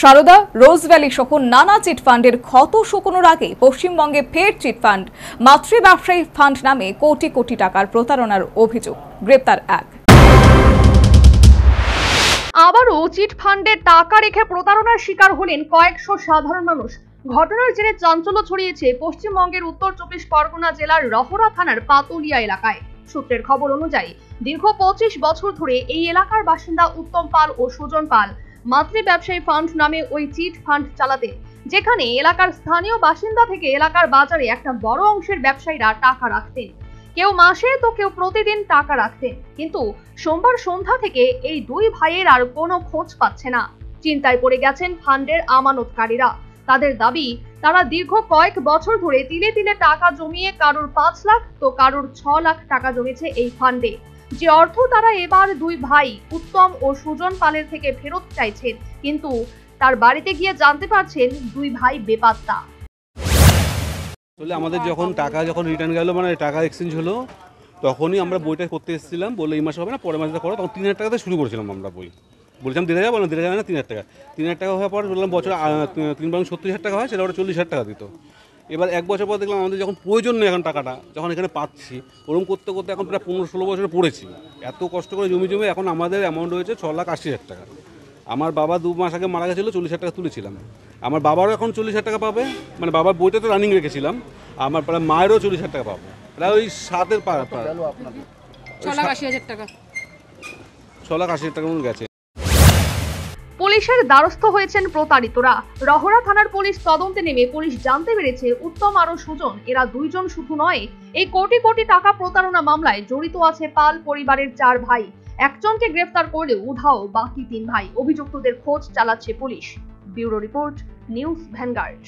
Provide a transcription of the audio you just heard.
Sarada, Rose Valley সহ নানা চিটফান্ডের ক্ষত শুকোনোর আগে পশ্চিমবঙ্গে ফের চিটফান্ড। মাতৃ ব্যবসায়ী ফান্ড নামে কোটি কোটি টাকার প্রতারণার অভিযোগ, গ্রেপ্তার এক। আবারও চিটফান্ডে টাকা রেখে প্রতারণার শিকার হলেন কয়েকশো সাধারণ মানুষ। ঘটনার জেরে চাঞ্চল্য ছড়িয়েছে পশ্চিমবঙ্গের উত্তর 24 পরগনা জেলার রহরা থানার পাতুলিয়া এলাকায়। সূত্রের খবর অনুযায়ী দীর্ঘ 25 বছর ধরে এই এলাকার বাসিন্দা উত্তম পাল ও সুজন পাল মাতৃ ব্যবসায়ী ফান্ড নামে ওই চিট ফান্ড চালাতেন, যেখানে এলাকার স্থানীয় বাসিন্দা থেকে এলাকার বাজারে একটা বড় অংশের ব্যবসায়ীরা টাকা রাখতেন। কেউ মাসে তো কেউ প্রতিদিন টাকা রাখতেন, কিন্তু সোমবার সন্ধ্যা থেকে এই দুই ভাইয়ের আর কোনো খোঁজ পাচ্ছে না। চিন্তায় পড়ে গেছেন ফান্ডের আমানতকারীরা। তাদের দাবি, তারা দীর্ঘ কয়েক বছর ধরে তিলে তিলে টাকা জমিয়ে কারোর 5 লাখ তো কারোর 6 লাখ টাকা জমেছে এই ফান্ডে, যে অর্থ তারা এবার দুই ভাই উত্তম ও সুজন পালের থেকে ফেরত চাইছেন, কিন্তু তার বাড়িতে গিয়ে জানতে পারছেন দুই ভাই বেপাত্তা। আমাদের যখন রিটার্ন গেল, মানে টাকা এক্সচেঞ্জ হলো, তখনই আমরা বইটা করতে এসেছিলাম। বলে এই মাসে হবে না, পরের মাসে করো। তখন 3,000 টাকাতে শুরু করেছিলাম আমরা বই। বলছিলাম 1,500, বললাম 1,500 না 3,000 টাকা। 3,000 টাকা হওয়ার পর বললাম বছর 3,70,000 টাকা হয়, সেটা ওরা 40,000 টাকা দিত। এবার এক বছর পর দেখলাম আমাদের যখন প্রয়োজন নেই এখন টাকাটা, যখন এখানে পাচ্ছি, ওরকম করতে করতে এখন প্রায় 15-16 বছরে পড়েছি। এত কষ্ট করে জমি এখন আমাদের অ্যামাউন্ট হয়েছে 6,80,000 টাকা। আমার বাবা 2 মাস আগে মারা গেছিলো, 40,000 টাকা তুলেছিলাম। আমার বাবারও এখন 40,000 টাকা পাবে, মানে বাবার বইটা তো রানিং রেখেছিলাম। আমার প্রায় মায়েরও 40,000 টাকা পাবে, প্রায় ওই 7-এর 6,80,000 টাকা 6,80,000 টাকা মতো গেছে। পুলিশের দ্বারস্থ হয়েছেন প্রতারিতরা। রহরা থানার পুলিশ তদন্তে নেমে পুলিশ জানতে পেরেছে উত্তম আর সুজন এরা দুইজন শুধু নয়, এই কোটি কোটি টাকা প্রতারণা মামলায় জড়িত আছে পাল পরিবারের 4 ভাই। একজনকে গ্রেফতার করলেও উধাও বাকি 3 ভাই। অভিযুক্তদের খোঁজ চালাচ্ছে police. Bureau report, news vanguard.